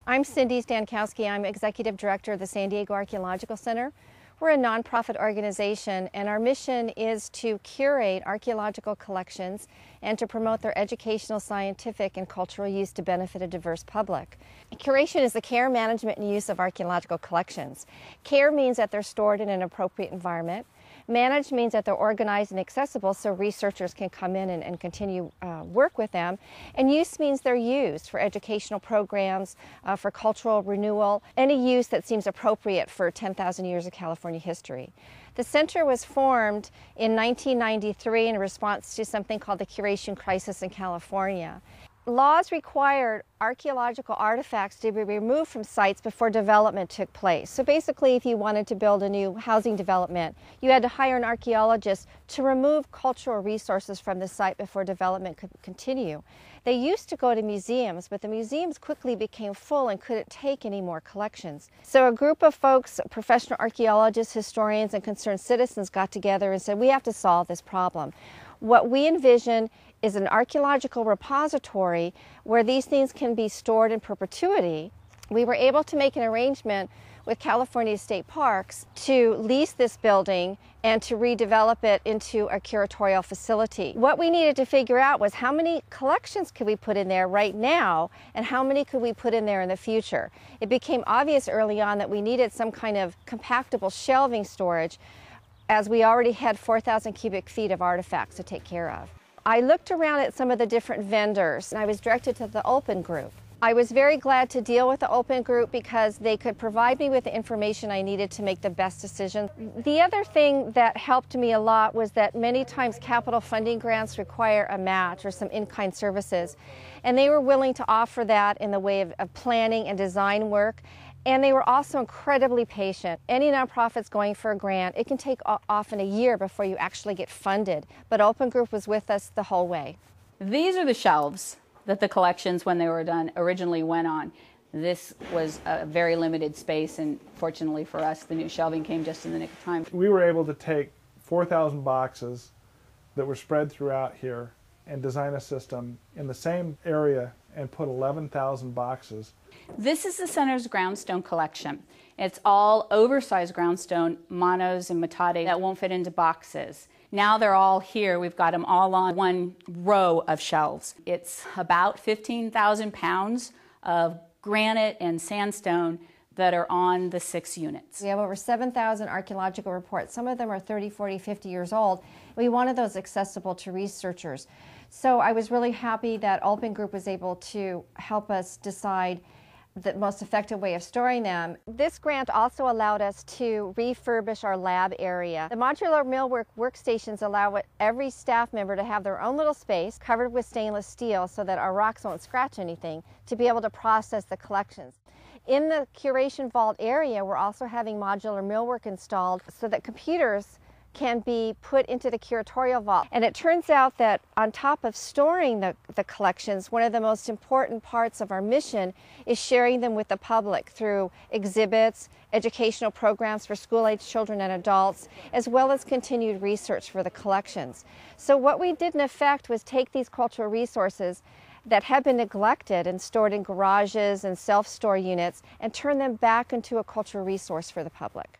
I'm Cindy Stankowski. I'm Executive Director of the San Diego Archeological Center. We're a nonprofit organization, and our mission is to curate archaeological collections and to promote their educational, scientific, and cultural use to benefit a diverse public. Curation is the care, management, and use of archaeological collections. Care means that they're stored in an appropriate environment. Manage means that they're organized and accessible so researchers can come in and continue work with them. And use means they're used for educational programs, for cultural renewal, any use that seems appropriate for 10,000 years of California history. The center was formed in 1993 in response to something called the curation crisis in California. Laws required archaeological artifacts to be removed from sites before development took place. So basically, if you wanted to build a new housing development, you had to hire an archaeologist to remove cultural resources from the site before development could continue. They used to go to museums, but the museums quickly became full and couldn't take any more collections. So a group of folks, professional archaeologists, historians, and concerned citizens got together and said, we have to solve this problem. What we envision is an archaeological repository where these things can be stored in perpetuity. We were able to make an arrangement with California State Parks to lease this building and to redevelop it into a curatorial facility. What we needed to figure out was how many collections could we put in there right now and how many could we put in there in the future. It became obvious early on that we needed some kind of compactable shelving storage, as we already had 4,000 cubic feet of artifacts to take care of. I looked around at some of the different vendors, and I was directed to the Olpin Group. I was very glad to deal with the Olpin Group because they could provide me with the information I needed to make the best decision. The other thing that helped me a lot was that many times capital funding grants require a match or some in-kind services, and they were willing to offer that in the way of planning and design work. And they were also incredibly patient. Any nonprofit's going for a grant, it can take often a year before you actually get funded. But Olpin Group was with us the whole way. These are the shelves that the collections, when they were done, originally went on. This was a very limited space, and fortunately for us, the new shelving came just in the nick of time. We were able to take 4,000 boxes that were spread throughout here and design a system in the same area and put 11,000 boxes. This is the center's groundstone collection. It's all oversized groundstone, monos and matate that won't fit into boxes. Now they're all here. We've got them all on one row of shelves. It's about 15,000 pounds of granite and sandstone that are on the 6 units. We have over 7,000 archaeological reports. Some of them are 30, 40, 50 years old. We wanted those accessible to researchers. So I was really happy that Olpin Group was able to help us decide the most effective way of storing them. This grant also allowed us to refurbish our lab area. The modular millwork workstations allow every staff member to have their own little space covered with stainless steel so that our rocks won't scratch anything, to be able to process the collections. In the curation vault area, we're also having modular millwork installed so that computers can be put into the curatorial vault. And it turns out that on top of storing the collections, one of the most important parts of our mission is sharing them with the public through exhibits, educational programs for school-age children and adults, as well as continued research for the collections. So what we did in effect was take these cultural resources that had been neglected and stored in garages and self-store units and turn them back into a cultural resource for the public.